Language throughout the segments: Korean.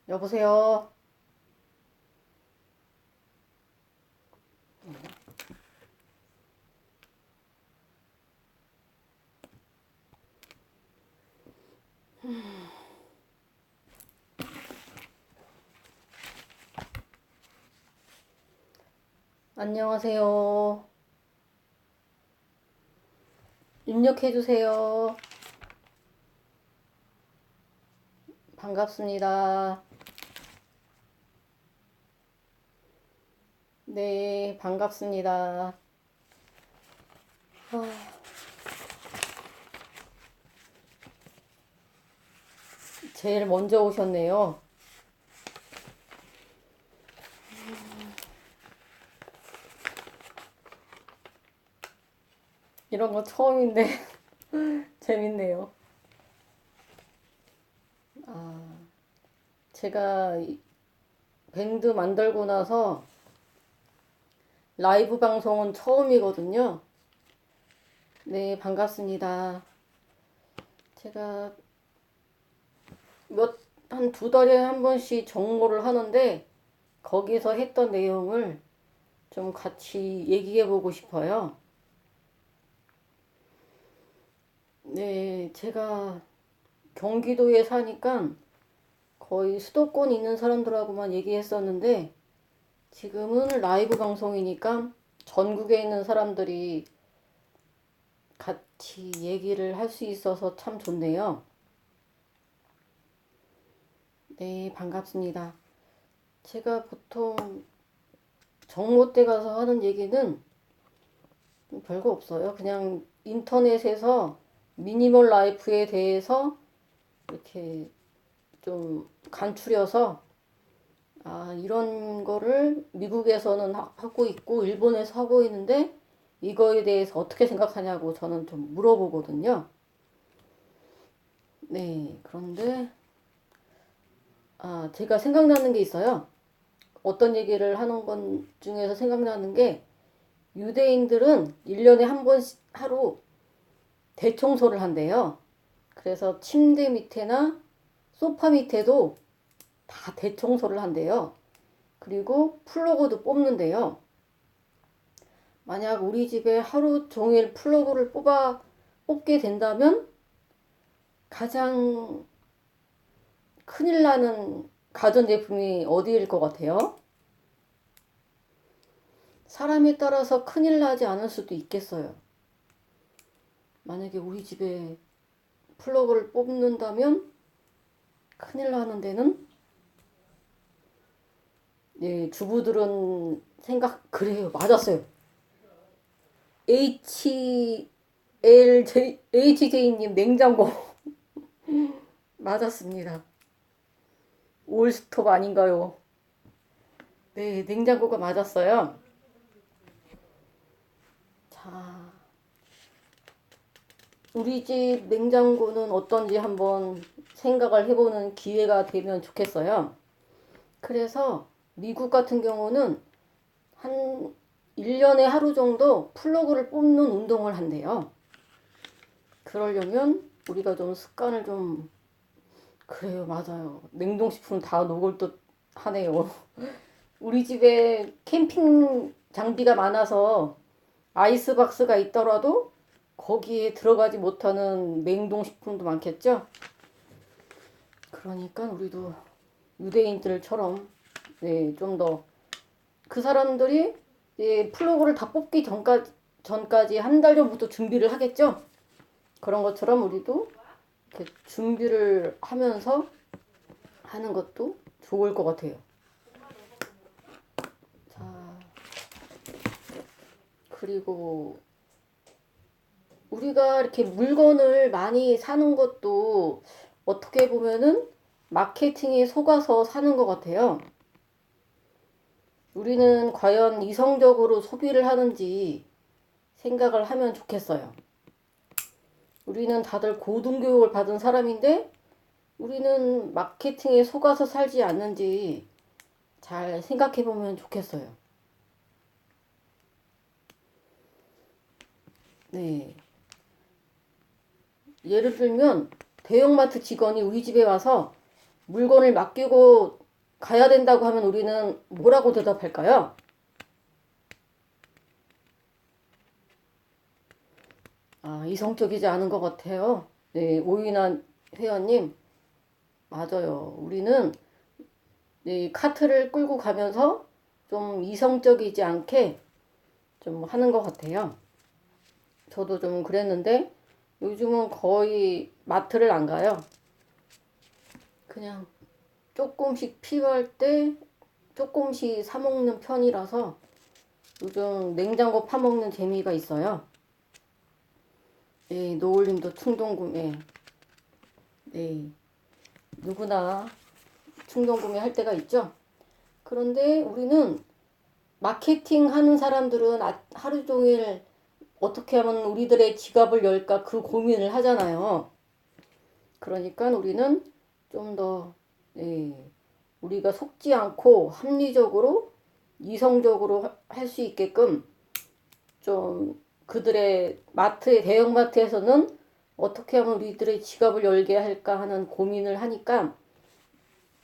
여보세요? 안녕하세요. 입력해주세요. 반갑습니다. 네, 반갑습니다. 제일 먼저 오셨네요. 이런 거 처음인데 재밌네요. 제가 밴드 만들고 나서 라이브 방송은 처음이거든요. 네, 반갑습니다. 제가 한 두 달에 한 번씩 정모를 하는데 거기서 했던 내용을 좀 같이 얘기해 보고 싶어요. 네, 제가 경기도에 사니까 거의 수도권 있는 사람들하고만 얘기했었는데 지금은 라이브 방송이니까 전국에 있는 사람들이 같이 얘기를 할 수 있어서 참 좋네요. 네, 반갑습니다. 제가 보통 정모 때 가서 하는 얘기는 별거 없어요. 그냥 인터넷에서 미니멀 라이프에 대해서 이렇게 좀 간추려서 이런 거를 미국에서는 하고 있고 일본에서 하고 있는데 이거에 대해서 어떻게 생각하냐고 저는 좀 물어보거든요. 네, 그런데 제가 생각나는 게 있어요. 어떤 얘기를 하는 건 중에서 생각나는 게 유대인들은 1년에 한 번씩 하루 대청소를 한대요. 그래서 침대 밑에나 소파 밑에도 다 대청소를 한대요. 그리고 플러그도 뽑는데요. 만약 우리 집에 하루 종일 플러그를 뽑게 된다면 가장 큰일 나는 가전제품이 어디일 것 같아요? 사람에 따라서 큰일 나지 않을 수도 있겠어요. 만약에 우리 집에 플러그를 뽑는다면 큰일 나는 데는 예, 주부들은 그래요. 맞았어요. HLJ님 냉장고 맞았습니다. 올스톱 아닌가요? 네, 냉장고가 맞았어요. 자, 우리 집 냉장고는 어떤지 한번 생각을 해보는 기회가 되면 좋겠어요. 그래서 미국 같은 경우는 한 1년에 하루 정도 플러그를 뽑는 운동을 한대요. 그러려면 우리가 좀 습관을 좀, 그래요, 맞아요. 냉동식품 다 녹을 듯 하네요. 우리 집에 캠핑 장비가 많아서 아이스박스가 있더라도 거기에 들어가지 못하는 냉동식품도 많겠죠? 그러니까 우리도 유대인들처럼 네, 좀 더 그 사람들이 플러그를 다 뽑기 전까지 한 달 전부터 준비를 하겠죠? 그런 것처럼 우리도 이렇게 준비를 하면서 하는 것도 좋을 것 같아요. 자, 그리고 우리가 이렇게 물건을 많이 사는 것도 어떻게 보면은 마케팅에 속아서 사는 것 같아요. 우리는 과연 이성적으로 소비를 하는지 생각을 하면 좋겠어요. 우리는 다들 고등교육을 받은 사람인데 우리는 마케팅에 속아서 살지 않는지 잘 생각해 보면 좋겠어요. 네. 예를 들면 대형마트 직원이 우리 집에 와서 물건을 맡기고 가야 된다고 하면 우리는 뭐라고 대답할까요? 아, 이성적이지 않은 것 같아요. 네, 오인환 회원님, 맞아요. 우리는 이 카트를 끌고 가면서 좀 이성적이지 않게 좀 하는 것 같아요. 저도 좀 그랬는데 요즘은 거의 마트를 안 가요. 그냥 조금씩 필요할 때 조금씩 사 먹는 편이라서 요즘 냉장고 파먹는 재미가 있어요. 네, 노을님도 충동구매. 네, 누구나 충동구매 할 때가 있죠. 그런데 우리는 마케팅 하는 사람들은 하루 종일 어떻게 하면 우리들의 지갑을 열까 그 고민을 하잖아요. 그러니까 우리는 좀 더, 예, 우리가 속지 않고 합리적으로 이성적으로 할 수 있게끔 좀 그들의 대형마트에서는 어떻게 하면 우리들의 지갑을 열게 할까 하는 고민을 하니까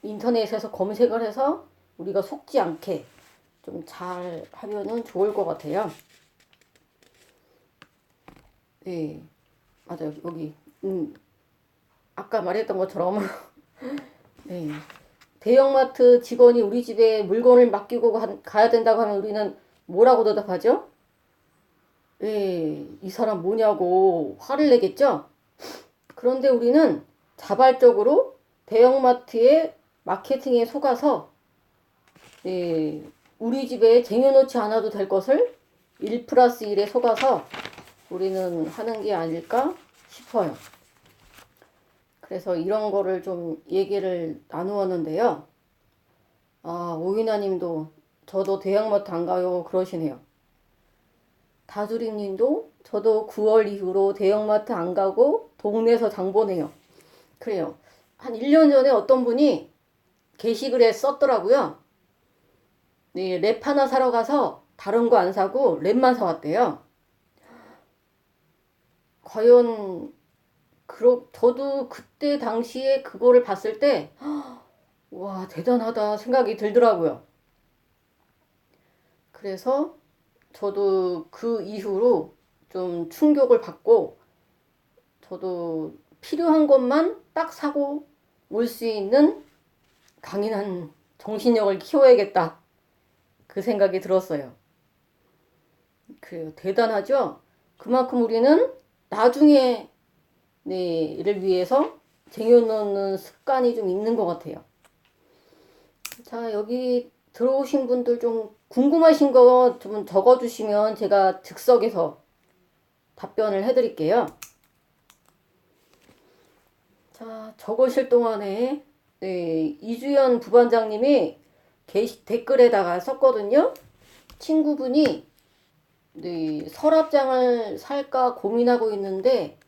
인터넷에서 검색을 해서 우리가 속지 않게 좀 잘 하면은 좋을 것 같아요. 네, 맞아요. 여기, 아까 말했던 것처럼, 네. 대형마트 직원이 우리 집에 물건을 맡기고 가야 된다고 하면 우리는 뭐라고 대답하죠? 네, 이 사람 뭐냐고 화를 내겠죠? 그런데 우리는 자발적으로 대형마트의 마케팅에 속아서, 네, 우리 집에 쟁여놓지 않아도 될 것을 1 플러스 1에 속아서 우리는 하는 게 아닐까 싶어요. 그래서 이런 거를 좀 얘기를 나누었는데요. 아, 오이나 님도 저도 대형마트 안 가요 그러시네요. 다주리 님도 저도 9월 이후로 대형마트 안 가고 동네에서 장 보네요. 그래요. 한 1년 전에 어떤 분이 게시글에 썼더라고요. 네, 랩 하나 사러 가서 다른 거 안 사고 랩만 사왔대요. 과연 저도 그때 당시에 그거를 봤을 때 와, 대단하다 생각이 들더라고요. 그래서 저도 그 이후로 좀 충격을 받고 저도 필요한 것만 딱 사고 올 수 있는 강인한 정신력을 키워야겠다. 그 생각이 들었어요. 그래요. 대단하죠? 그만큼 우리는 나중에 를 위해서 쟁여놓는 습관이 좀 있는 것 같아요. 자, 여기 들어오신 분들 좀 궁금하신 거 좀 적어주시면 제가 즉석에서 답변을 해드릴게요. 자, 적으실 동안에 네, 이주연 부반장님이 댓글에다가 썼거든요. 친구분이 네, 서랍장을 살까 고민하고 있는데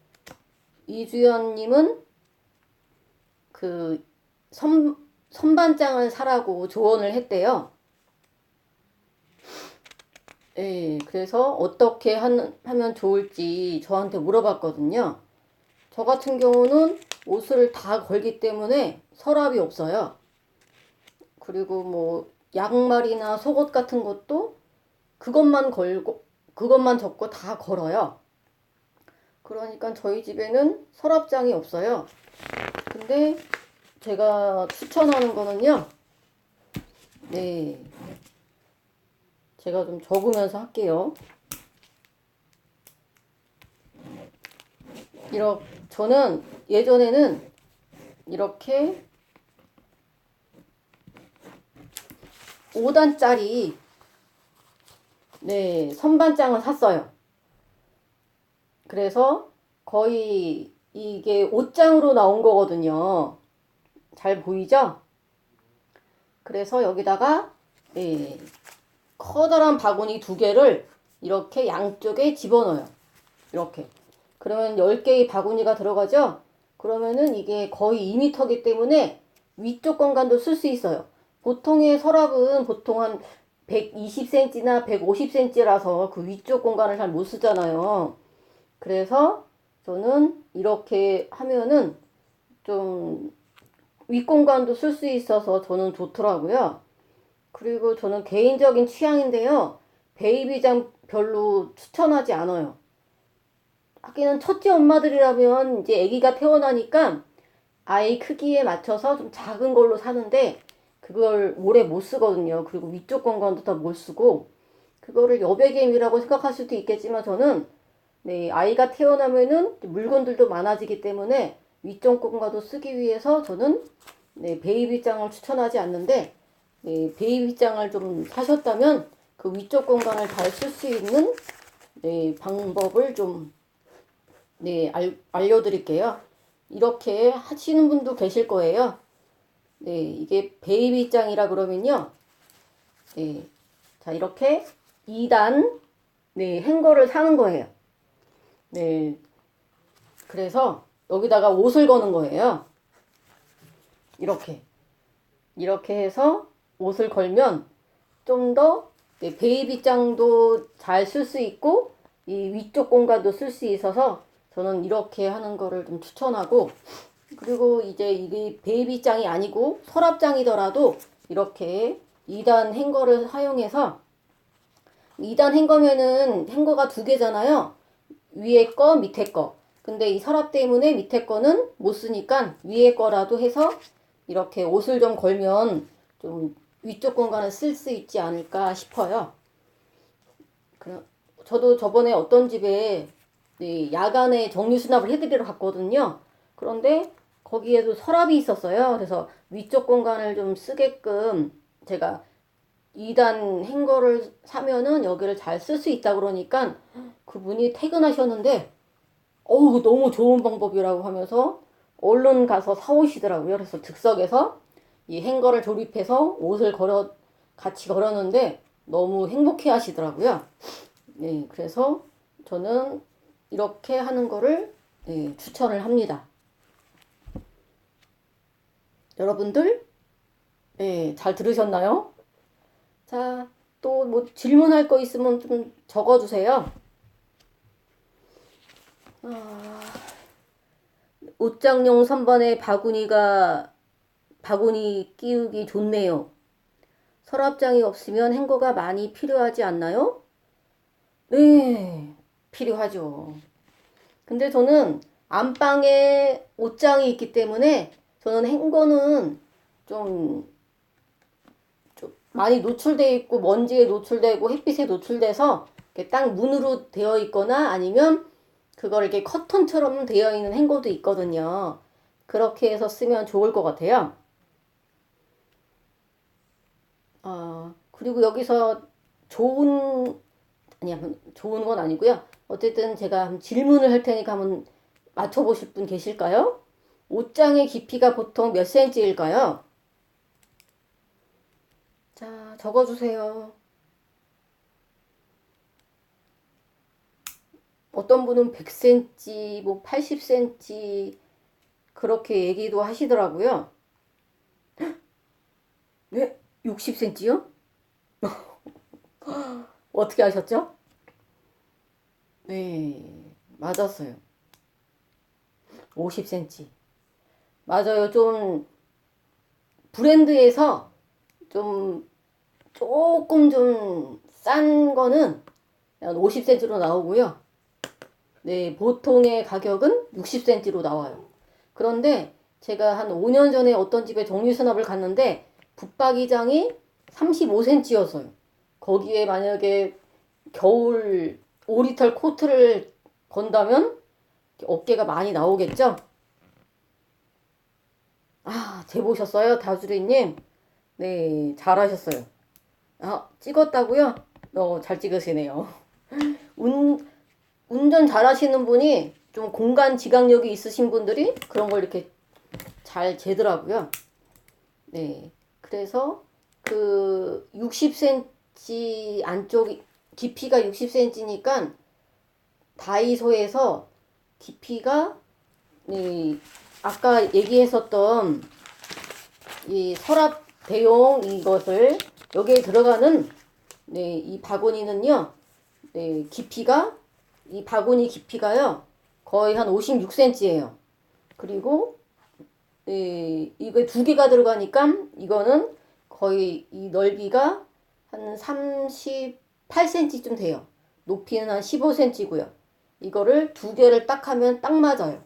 이주연님은 그 선반장을 사라고 조언을 했대요. 예, 그래서 어떻게 하면 좋을지 저한테 물어봤거든요. 저 같은 경우는 옷을 다 걸기 때문에 서랍이 없어요. 그리고 뭐 양말이나 속옷 같은 것도 그것만 접고 다 걸어요. 그러니까 저희 집에는 서랍장이 없어요. 근데 제가 추천하는 거는요. 네. 제가 좀 적으면서 할게요. 저는 예전에는 이렇게 5단짜리 네, 선반장을 샀어요. 그래서 거의 이게 옷장으로 나온 거거든요. 잘 보이죠? 그래서 여기다가 네, 커다란 바구니 2개를 이렇게 양쪽에 집어넣어요. 이렇게. 그러면 10개의 바구니가 들어가죠? 그러면은 이게 거의 2m이기 때문에 위쪽 공간도 쓸 수 있어요. 보통의 서랍은 보통 한 120cm나 150cm라서 그 위쪽 공간을 잘 못 쓰잖아요. 그래서 저는 이렇게 하면은 좀 윗공간도 쓸 수 있어서 저는 좋더라고요. 그리고 저는 개인적인 취향인데요. 베이비장 별로 추천하지 않아요. 하기는 첫째 엄마들이라면 이제 아기가 태어나니까 아이 크기에 맞춰서 좀 작은 걸로 사는데 그걸 오래 못 쓰거든요. 그리고 위쪽 공간도 다 못 쓰고 그거를 여백임이라고 생각할 수도 있겠지만 저는 네, 아이가 태어나면은 물건들도 많아지기 때문에 위쪽 공간도 쓰기 위해서 저는 네, 베이비장을 추천하지 않는데 네, 베이비장을 좀 사셨다면 그 위쪽 공간을 잘 쓸 수 있는 네, 방법을 좀 네, 알려드릴게요. 이렇게 하시는 분도 계실 거예요. 네, 이게 베이비장이라 그러면요. 네, 자, 이렇게 2단 네, 행거를 사는 거예요. 네, 그래서 여기다가 옷을 거는 거예요. 이렇게. 이렇게 해서 옷을 걸면 좀 더 베이비장도 잘 쓸 수 있고 이 위쪽 공간도 쓸 수 있어서 저는 이렇게 하는 거를 좀 추천하고 그리고 이제 이게 베이비장이 아니고 서랍장이더라도 이렇게 2단 행거를 사용해서 2단 행거면은 행거가 두 개잖아요. 위에 거, 밑에 거. 근데 이 서랍 때문에 밑에 거는 못 쓰니까 위에 거라도 해서 이렇게 옷을 좀 걸면 좀 위쪽 공간을 쓸 수 있지 않을까 싶어요. 저도 저번에 어떤 집에 야간에 정리 수납을 해드리러 갔거든요. 그런데 거기에도 서랍이 있었어요. 그래서 위쪽 공간을 좀 쓰게끔 제가 2단 행거를 사면은 여기를 잘 쓸 수 있다 그러니까 그분이 퇴근하셨는데 어우 너무 좋은 방법이라고 하면서 얼른 가서 사오시더라고요. 그래서 즉석에서 이 행거를 조립해서 옷을 같이 걸었는데 너무 행복해 하시더라고요. 네, 그래서 저는 이렇게 하는 거를 네, 추천을 합니다. 여러분들, 네, 잘 들으셨나요? 자, 또 뭐 질문할 거 있으면 좀 적어주세요. 옷장용 선반에 바구니 끼우기 좋네요. 서랍장이 없으면 행거가 많이 필요하지 않나요? 네, 필요하죠. 근데 저는 안방에 옷장이 있기 때문에 저는 행거는 좀, 좀 많이 노출돼 있고 먼지에 노출되고 햇빛에 노출돼서 이렇게 딱 문으로 되어 있거나 아니면 그걸 이렇게 커튼처럼 되어 있는 행거도 있거든요. 그렇게 해서 쓰면 좋을 것 같아요. 그리고 여기서 좋은, 아니야, 좋은 건 아니고요. 어쨌든 제가 한번 질문을 할 테니까 한번 맞춰보실 분 계실까요? 옷장의 깊이가 보통 몇 센치일까요? 자, 적어주세요. 어떤 분은 100cm, 뭐 80cm 그렇게 얘기도 하시더라고요. 네? 60cm요? 어떻게 하셨죠? 네, 맞았어요. 50cm. 맞아요. 좀 브랜드에서 좀 조금 좀 싼 거는 50cm로 나오고요. 네, 보통의 가격은 60cm로 나와요. 그런데 제가 한 5년 전에 어떤 집에 정리수납을 갔는데 붙박이장이 35cm였어요. 거기에 만약에 겨울 오리털 코트를 건다면 어깨가 많이 나오겠죠? 아, 재보셨어요? 다주리님? 네, 잘하셨어요. 아, 찍었다고요? 잘 찍으시네요. 운, 운전 잘하시는 분이 좀 공간 지각력이 있으신 분들이 그런 걸 이렇게 잘 재더라고요. 네. 그래서 그 60cm 안쪽 깊이가 60cm니까 다이소에서 깊이가 아까 얘기했었던 이 서랍 대용 이것을 여기에 들어가는 이 바구니는요. 깊이가 이 바구니 깊이가요. 거의 한 56cm예요. 그리고 이거 두 개가 들어가니까 이거는 거의 이 넓이가 한 38cm쯤 돼요. 높이는 한 15cm고요. 이거를 두 개를 딱 하면 딱 맞아요.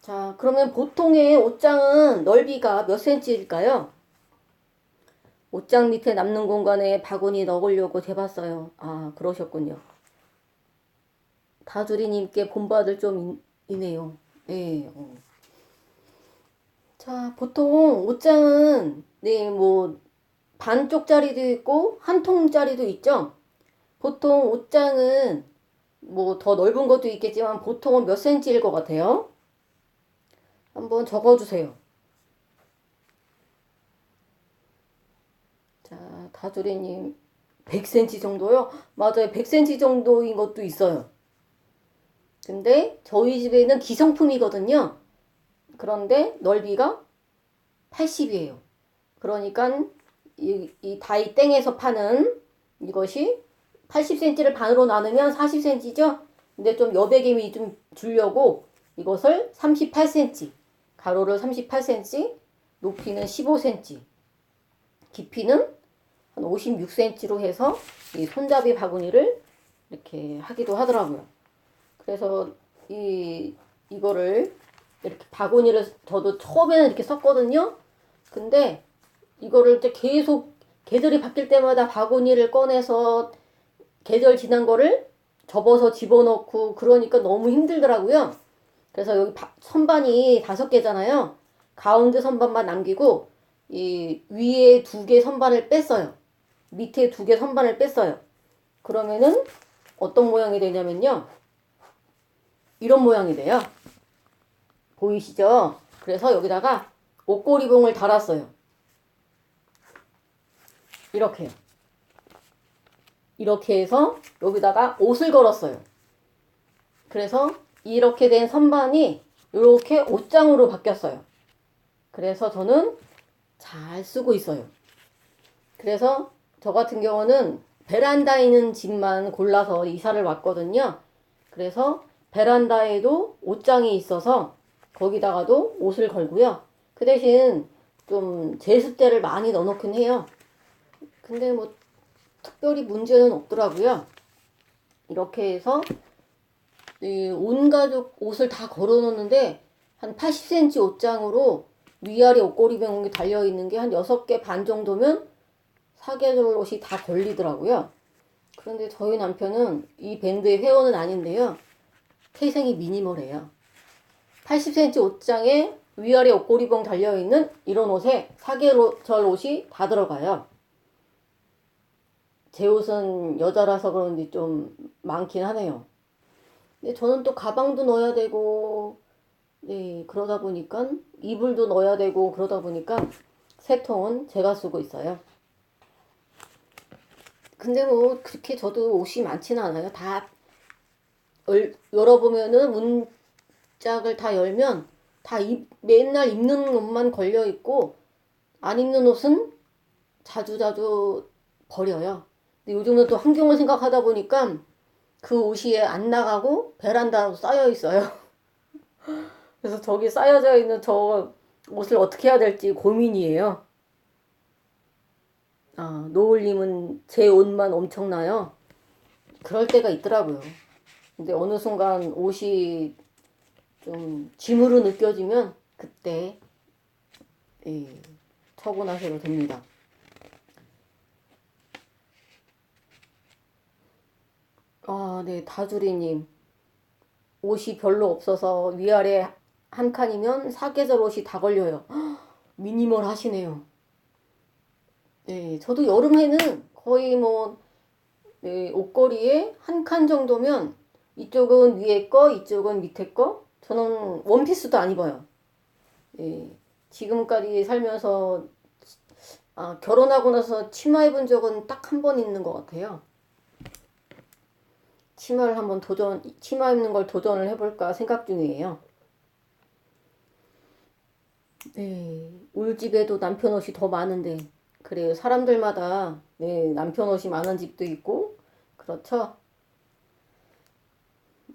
자, 그러면 보통의 옷장은 넓이가 몇 cm일까요? 옷장 밑에 남는 공간에 바구니 넣으려고 재봤어요. 아, 그러셨군요. 다주리님께 본받을 좀 이네요. 네. 자, 보통 옷장은 네, 뭐 반쪽짜리도 있고 한 통짜리도 있죠. 보통 옷장은 뭐 더 넓은 것도 있겠지만 보통은 몇 cm일 것 같아요? 한번 적어주세요. 자, 다주리님 100cm 정도요? 맞아요. 100cm 정도인 것도 있어요. 근데 저희 집에는 기성품이거든요. 그런데 넓이가 80이에요. 그러니까 이 다이 땡에서 파는 이것이 80cm를 반으로 나누면 40cm죠? 근데 좀 여백임이 좀 주려고 이것을 38cm, 가로를 38cm, 높이는 15cm, 깊이는 한 56cm로 해서 이 손잡이 바구니를 이렇게 하기도 하더라고요. 그래서 이거를 이렇게 바구니를 저도 처음에는 이렇게 썼거든요. 근데 이거를 이제 계속 계절이 바뀔 때마다 바구니를 꺼내서 계절 지난 거를 접어서 집어넣고 그러니까 너무 힘들더라고요. 그래서 여기 선반이 5개잖아요. 가운데 선반만 남기고 이 위에 2개 선반을 뺐어요. 밑에 2개 선반을 뺐어요. 그러면은 어떤 모양이 되냐면요. 이런 모양이 돼요. 보이시죠? 그래서 여기다가 옷걸이봉을 달았어요. 이렇게요. 이렇게 해서 여기다가 옷을 걸었어요. 그래서 이렇게 된 선반이 이렇게 옷장으로 바뀌었어요. 그래서 저는 잘 쓰고 있어요. 그래서 저 같은 경우는 베란다에 있는 집만 골라서 이사를 왔거든요. 그래서 베란다에도 옷장이 있어서 거기다가도 옷을 걸고요. 그 대신 좀 제습제를 많이 넣어놓긴 해요. 근데 뭐 특별히 문제는 없더라고요. 이렇게 해서 온 가족 옷을 다 걸어놓는데 한 80cm 옷장으로 위아래 옷걸이 병이 달려있는 게 한 6개 반 정도면 사계절 옷이 다 걸리더라고요. 그런데 저희 남편은 이 밴드의 회원은 아닌데요. 태생이 미니멀해요. 80cm 옷장에 위아래 옷걸이봉 달려있는 이런 옷에 사계절 옷이 다 들어가요. 제 옷은 여자라서 그런지 좀 많긴 하네요. 근데 저는 또 가방도 넣어야 되고, 네, 그러다 보니까 이불도 넣어야 되고 그러다 보니까 3통은 제가 쓰고 있어요. 근데 뭐 그렇게 저도 옷이 많지는 않아요. 다 열어보면은 문짝을 다 열면 다 맨날 입는 옷만 걸려 있고 안 입는 옷은 자주자주 버려요. 근데 요즘은 또 환경을 생각하다 보니까 그 옷이 안 나가고 베란다로 쌓여 있어요. 그래서 저기 쌓여져 있는 저 옷을 어떻게 해야 될지 고민이에요. 아, 노을님은 제 옷만 엄청나요. 그럴 때가 있더라고요. 근데 어느 순간 옷이 좀 짐으로 느껴지면 그때 예, 처분하셔도 됩니다. 아, 네, 다주리님. 옷이 별로 없어서 위아래 한 칸이면 사계절 옷이 다 걸려요. 미니멀 하시네요. 네, 저도 여름에는 거의 뭐 네, 옷걸이에 한 칸 정도면 이쪽은 위에 거, 이쪽은 밑에 거. 저는 원피스도 안 입어요. 네, 지금까지 살면서 결혼하고 나서 치마 입은 적은 딱 한 번 있는 것 같아요. 치마 입는 걸 도전을 해볼까 생각 중이에요. 네, 우리 집에도 남편 옷이 더 많은데, 그래요. 사람들마다, 네, 남편 옷이 많은 집도 있고, 그렇죠?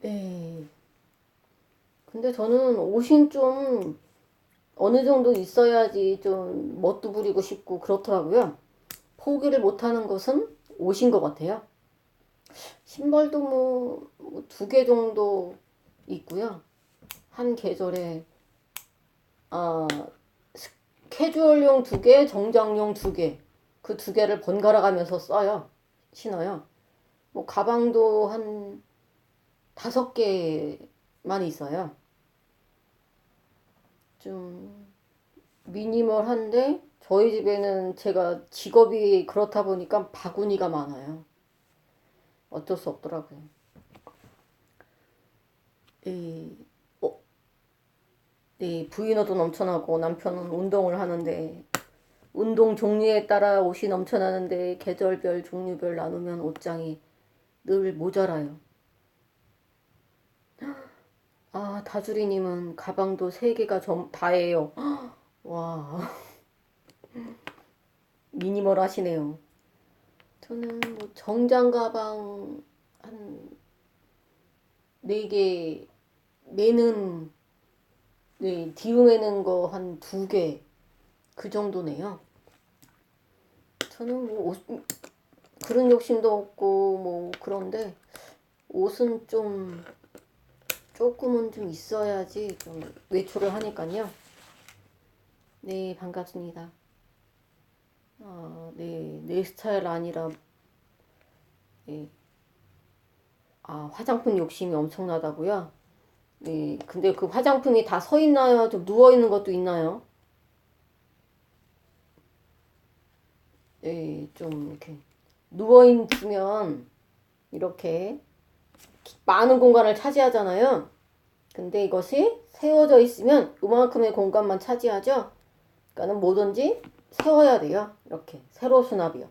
네. 근데 저는 옷이 좀, 어느 정도 있어야지 좀 멋도 부리고 싶고 그렇더라고요. 포기를 못하는 것은 옷인 것 같아요. 신발도 뭐 두 개 정도 있고요. 한 계절에 아 캐주얼용 두 개, 정장용 두 개. 그 두 개를 번갈아 가면서 써요. 신어요. 뭐 가방도 한 다섯 개만 있어요. 좀 미니멀한데 저희 집에는 제가 직업이 그렇다 보니까 바구니가 많아요. 어쩔 수 없더라고요. 이, 어, 부인어도 넘쳐나고 남편은 운동을 하는데 운동 종류에 따라 옷이 넘쳐나는데 계절별 종류별 나누면 옷장이 늘 모자라요. 아, 다주리님은 가방도 세 개가 다예요. 와, 미니멀 하시네요. 저는 뭐 정장 가방 한 네 개, 매는, 네, 디우 매는 거 한 두 개, 그 정도네요. 저는 뭐 그런 욕심도 없고 뭐 그런데 옷은 좀 조금은 좀 있어야지 좀 외출을 하니까요. 네, 반갑습니다. 네, 내 스타일 아니라, 네, 화장품 욕심이 엄청나다고요? 네, 근데 그 화장품이 다 서 있나요? 좀 누워 있는 것도 있나요? 네, 좀 이렇게 누워 있으면 이렇게 많은 공간을 차지하잖아요. 근데 이것이 세워져 있으면 이만큼의 공간만 차지하죠. 그러니까는 뭐든지 세워야 돼요. 이렇게 세로 수납이요.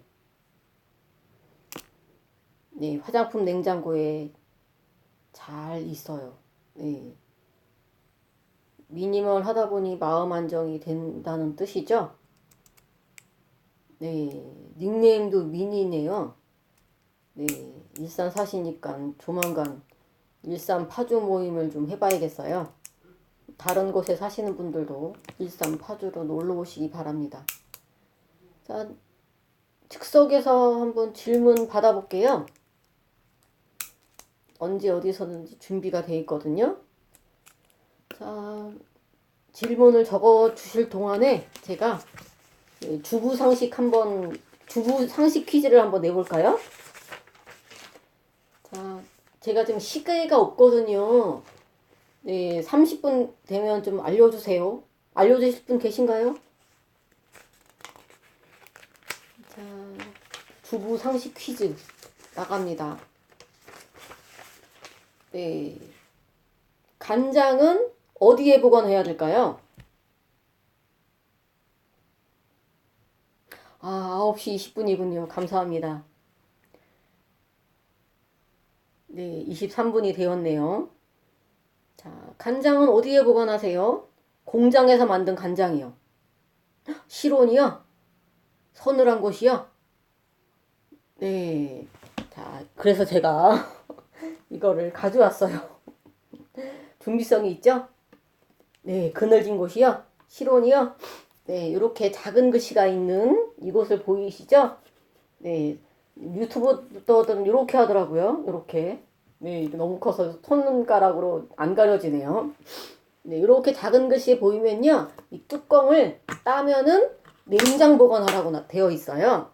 네, 화장품 냉장고에 잘 있어요. 네, 미니멀 하다 보니 마음 안정이 된다는 뜻이죠. 네, 닉네임도 미니네요. 네, 일산 사시니까 조만간 일산 파주 모임을 좀 해봐야겠어요. 다른 곳에 사시는 분들도 일산 파주로 놀러 오시기 바랍니다. 자, 즉석에서 한번 질문 받아볼게요. 언제 어디서든지 준비가 돼 있거든요. 자, 질문을 적어 주실 동안에 제가 주부 상식 퀴즈를 한번 내볼까요? 자, 제가 지금 시계가 없거든요. 네, 30분 되면 좀 알려주세요. 알려주실 분 계신가요? 자, 주부 상식 퀴즈 나갑니다. 네. 간장은 어디에 보관해야 될까요? 9시 20분이군요. 감사합니다. 네, 23분이 되었네요. 자, 간장은 어디에 보관하세요? 공장에서 만든 간장이요. 실온이요? 서늘한 곳이요? 네. 자, 그래서 제가 이거를 가져왔어요. 준비성이 있죠? 네, 그늘진 곳이요. 실온이요. 네, 이렇게 작은 글씨가 있는 이곳을 보이시죠? 네, 유튜브들은 이렇게 하더라고요. 이렇게. 네, 너무 커서 손가락으로 안 가려지네요. 네, 이렇게 작은 글씨 보이면요. 이 뚜껑을 따면은 냉장 보관하라고 되어 있어요.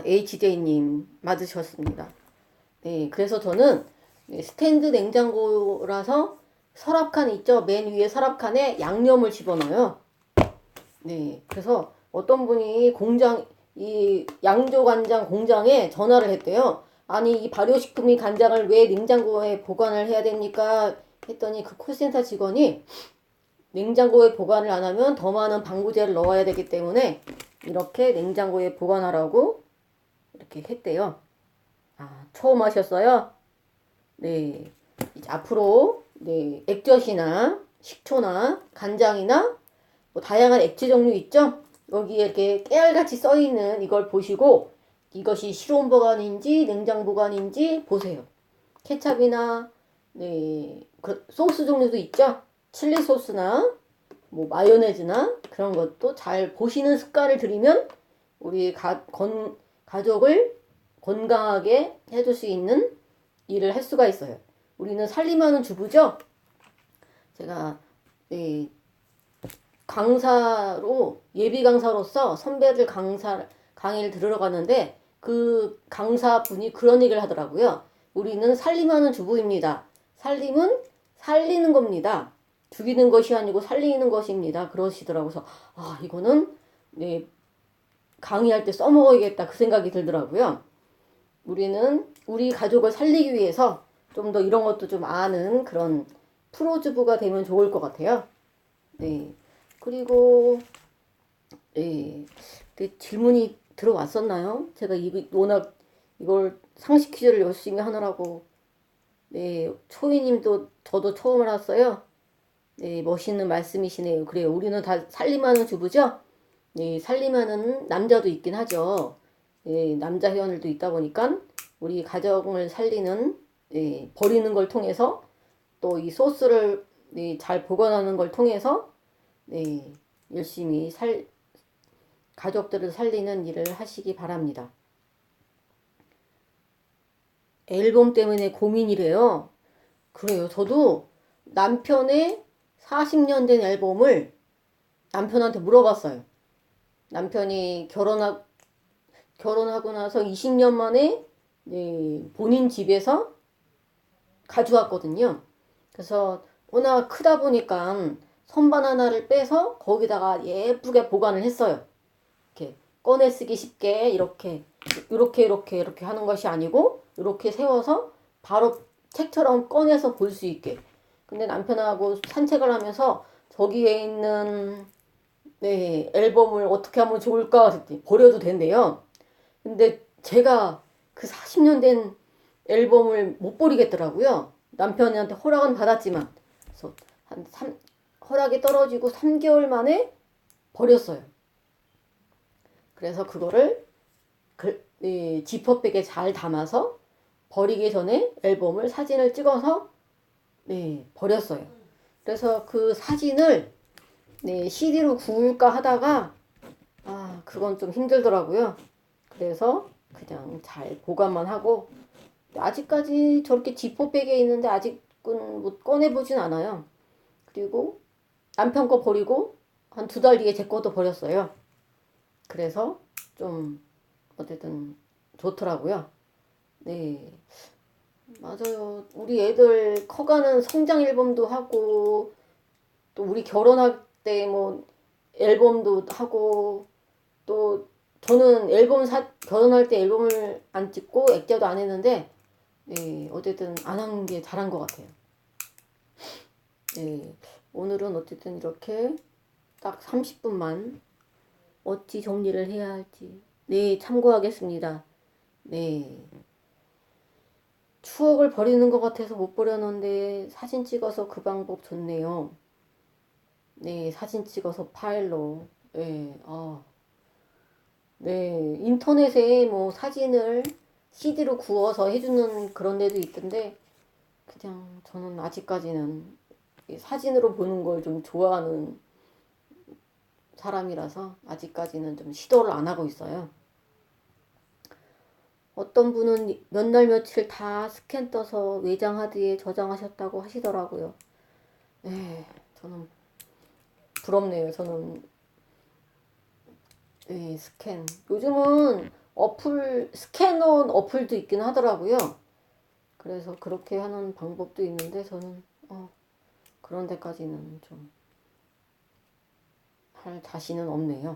HJ님 맞으셨습니다. 네, 그래서 저는 스탠드 냉장고라서 서랍칸 있죠? 맨 위에 서랍칸에 양념을 집어넣어요. 네, 그래서 어떤 분이 이 양조간장 공장에 전화를 했대요. 아니, 이 발효식품이 간장을 왜 냉장고에 보관을 해야 됩니까? 했더니 그 콜센터 직원이 냉장고에 보관을 안 하면 더 많은 방부제를 넣어야 되기 때문에 이렇게 냉장고에 보관하라고 이렇게 했대요. 처음 하셨어요? 네. 이제 앞으로 네, 액젓이나 식초나 간장이나 뭐 다양한 액체 종류 있죠? 여기에 이렇게 깨알같이 써 있는 이걸 보시고 이것이 실온 보관인지 냉장 보관인지 보세요. 케찹이나 네, 그 소스 종류도 있죠? 칠리 소스나 뭐 마요네즈나 그런 것도 잘 보시는 습관을 들이면 우리 가족을 건강하게 해줄 수 있는 일을 할 수가 있어요. 우리는 살림하는 주부죠. 제가 강사로 예비 강사로서 선배들 강의를 들으러 갔는데 그 강사분이 그런 얘기를 하더라고요. 우리는 살림하는 주부입니다. 살림은 살리는 겁니다. 죽이는 것이 아니고 살리는 것입니다. 그러시더라고요. 그래서 이거는 강의할 때 써먹어야겠다 그 생각이 들더라고요. 우리는 우리 가족을 살리기 위해서 좀 더 이런 것도 좀 아는 그런 프로주부가 되면 좋을 것 같아요. 네. 그리고 질문이 들어왔었나요? 제가 워낙 이걸 상식 퀴즈를 열심히 하느라고 초이님도 저도 처음 알았어요. 멋있는 말씀이시네요. 그래요. 우리는 다 살림하는 주부죠? 살림하는 남자도 있긴 하죠. 남자 회원들도 있다 보니까 우리 가정을 살리는 버리는 걸 통해서 또 이 소스를 잘 보관하는 걸 통해서 열심히 가족들을 살리는 일을 하시기 바랍니다. 앨범 때문에 고민이래요. 그래요. 저도 남편의 40년 된 앨범을 남편한테 물어봤어요. 남편이 결혼하고 나서 20년 만에 본인 집에서 가져왔거든요. 그래서 워낙 크다 보니까 선반 하나를 빼서 거기다가 예쁘게 보관을 했어요. 이렇게 꺼내 쓰기 쉽게 이렇게 하는 것이 아니고 이렇게 세워서 바로 책처럼 꺼내서 볼 수 있게. 근데 남편하고 산책을 하면서 저기에 있는 앨범을 어떻게 하면 좋을까 했더니 버려도 된대요. 근데 제가 그 40년 된 앨범을 못 버리겠더라고요. 남편한테 허락은 받았지만. 그래서 허락이 떨어지고 3개월 만에 버렸어요. 그래서 그거를 지퍼백에 잘 담아서 버리기 전에 앨범을 사진을 찍어서 버렸어요. 그래서 그 사진을 CD로 구울까 하다가 그건 좀 힘들더라고요. 그래서 그냥 잘 보관만 하고 아직까지 저렇게 지퍼백에 있는데 아직은 뭐 꺼내보진 않아요. 그리고 남편 거 버리고 한 2달 뒤에 제 것도 버렸어요. 그래서 좀 어쨌든 좋더라고요. 네, 맞아요. 우리 애들 커가는 성장 앨범도 하고 또 우리 결혼할 때 뭐 앨범도 하고 또 저는 결혼할 때 앨범을 안 찍고 액자도 안 했는데 어쨌든 안 한 게 잘한 것 같아요. 오늘은 어쨌든 이렇게 딱 30분만 어찌 정리를 해야 할지 참고하겠습니다. 추억을 버리는 것 같아서 못 버렸는데 사진 찍어서 그 방법 좋네요. 사진 찍어서 파일로 인터넷에 뭐 사진을 CD로 구워서 해주는 그런 데도 있던데 그냥 저는 아직까지는 사진으로 보는 걸 좀 좋아하는 사람이라서 아직까지는 좀 시도를 안 하고 있어요. 어떤 분은 몇 날 며칠 다 스캔 떠서 외장 하드에 저장하셨다고 하시더라고요. 저는 부럽네요. 저는 스캔. 요즘은 스캐너 어플도 있긴 하더라고요. 그래서 그렇게 하는 방법도 있는데 저는 그런 데까지는 좀 할 자신은 없네요.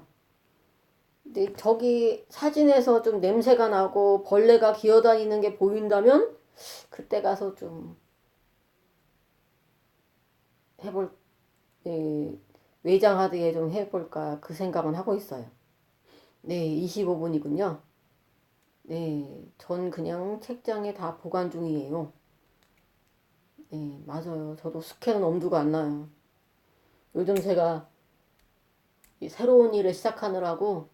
근데 저기 사진에서 좀 냄새가 나고 벌레가 기어다니는 게 보인다면 그때 가서 좀 해볼 외장 하드에 좀 해볼까 그 생각은 하고 있어요. 25분이군요. 전 그냥 책장에 다 보관 중이에요. 맞아요. 저도 스캔은 엄두가 안 나요. 요즘 제가 새로운 일을 시작하느라고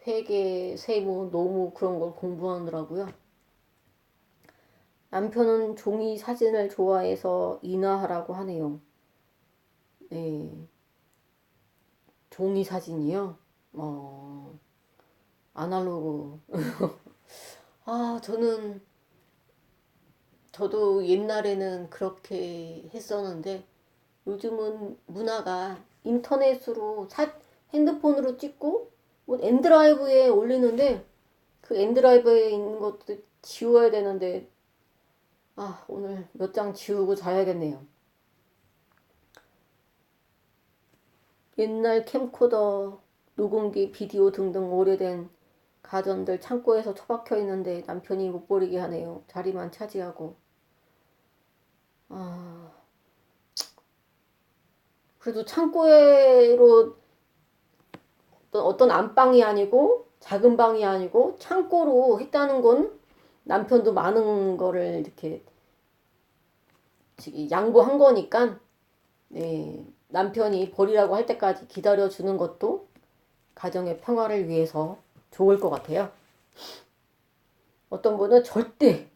회계, 세무, 노무 그런 걸 공부하느라고요. 남편은 종이 사진을 좋아해서 인화하라고 하네요. 종이 사진이요? 아날로그. 저도 옛날에는 그렇게 했었는데, 요즘은 문화가 인터넷으로 핸드폰으로 찍고, 뭐 엔드라이브에 올리는데, 그 엔드라이브에 있는 것도 지워야 되는데, 오늘 몇 장 지우고 자야겠네요. 옛날 캠코더, 녹음기, 비디오 등등 오래된 가전들 창고에서 처박혀 있는데 남편이 못 버리게 하네요. 자리만 차지하고. 아, 그래도 창고로 어떤 안방이 아니고 작은 방이 아니고 창고로 했다는 건 남편도 많은 거를 이렇게 양보한 거니까, 네, 남편이 버리라고 할 때까지 기다려 주는 것도 가정의 평화를 위해서 좋을 것 같아요. 어떤 분은 절대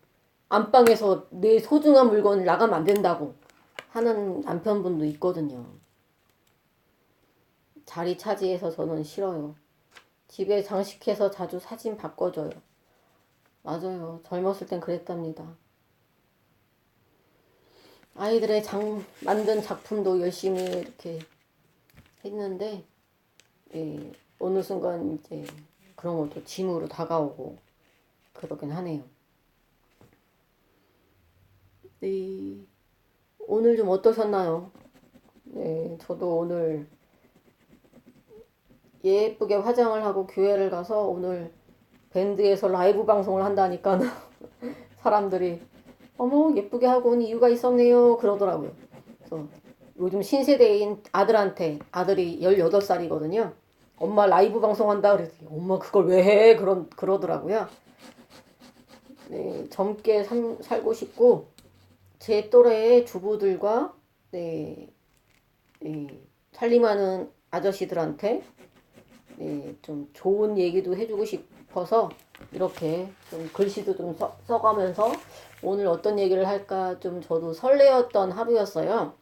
안방에서 내 소중한 물건을 나가면 안 된다고 하는 남편분도 있거든요. 자리 차지해서 저는 싫어요. 집에 장식해서 자주 사진 바꿔줘요. 맞아요. 젊었을 땐 그랬답니다. 아이들의 만든 작품도 열심히 이렇게 했는데, 예, 어느 순간 이제 그런 것도 짐으로 다가오고 그러긴 하네요. 네, 오늘 좀 어떠셨나요? 네, 저도 오늘 예쁘게 화장을 하고 교회를 가서 오늘 밴드에서 라이브 방송을 한다니까 사람들이 어머 예쁘게 하고 온 이유가 있었네요 그러더라고요. 그래서 요즘 신세대인 아들이 18살이거든요. 엄마 라이브 방송한다 그랬더니 엄마 그걸 왜 해? 그러더라고요. 네, 젊게 살고 싶고 제 또래의 주부들과 네, 살림하는 아저씨들한테 좀 좋은 얘기도 해주고 싶어서 이렇게 좀 글씨도 좀 써가면서 오늘 어떤 얘기를 할까 좀 저도 설레었던 하루였어요.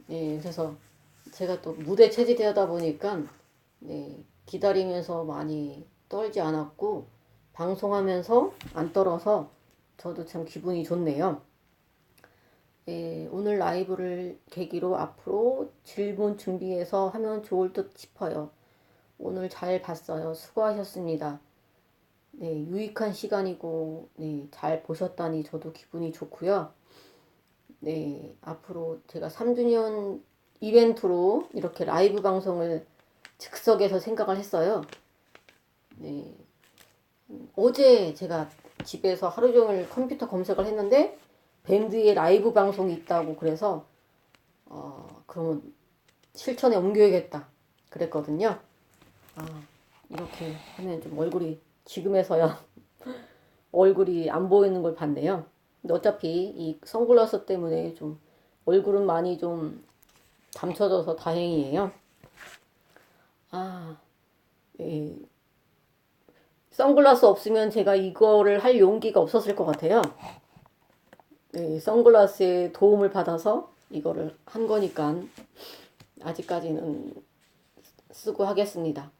네, 그래서 제가 또 무대 체질이다 보니까 기다리면서 많이 떨지 않았고 방송하면서 안 떨어서 저도 참 기분이 좋네요. 오늘 라이브를 계기로 앞으로 질문 준비해서 하면 좋을 듯 싶어요. 오늘 잘 봤어요. 수고하셨습니다. 네, 유익한 시간이고, 네, 잘 보셨다니 저도 기분이 좋고요. 네, 앞으로 제가 3주년 이벤트로 이렇게 라이브 방송을 즉석에서 생각을 했어요. 네, 어제 제가 집에서 하루 종일 컴퓨터 검색을 했는데, 밴드의 라이브 방송이 있다고 그래서, 그러면 실천에 옮겨야겠다. 그랬거든요. 이렇게 하면 좀 얼굴이 지금에서야 얼굴이 안 보이는 걸 봤네요. 근데 어차피 이 선글라스 때문에 좀 얼굴은 많이 좀 감춰져서 다행이에요. 아, 예. 선글라스 없으면 제가 이거를 할 용기가 없었을 것 같아요. 예, 선글라스의 도움을 받아서 이거를 한 거니까 아직까지는 쓰고 하겠습니다.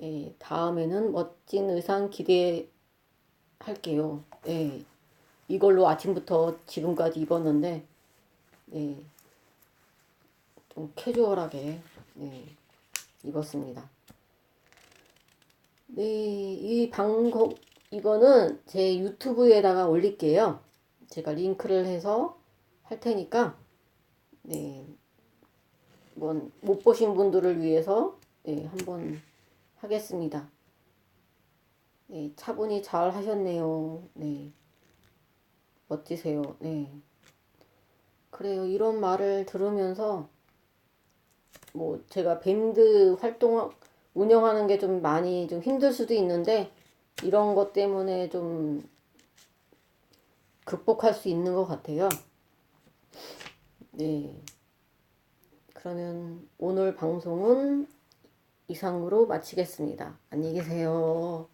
예, 다음에는 멋진 의상 기대할게요. 예, 이걸로 아침부터 지금까지 입었는데, 예, 좀 캐주얼하게 입었습니다. 네, 이거는 제 유튜브에다가 올릴게요. 제가 링크를 해서 할 테니까, 네, 못 보신 분들을 위해서, 한번 하겠습니다. 네, 차분히 잘 하셨네요. 네, 멋지세요. 네. 그래요. 이런 말을 들으면서, 뭐, 제가 밴드 활동 운영하는 게 좀 많이 좀 힘들 수도 있는데, 이런 것 때문에 좀 극복할 수 있는 것 같아요. 네. 그러면 오늘 방송은 이상으로 마치겠습니다. 안녕히 계세요.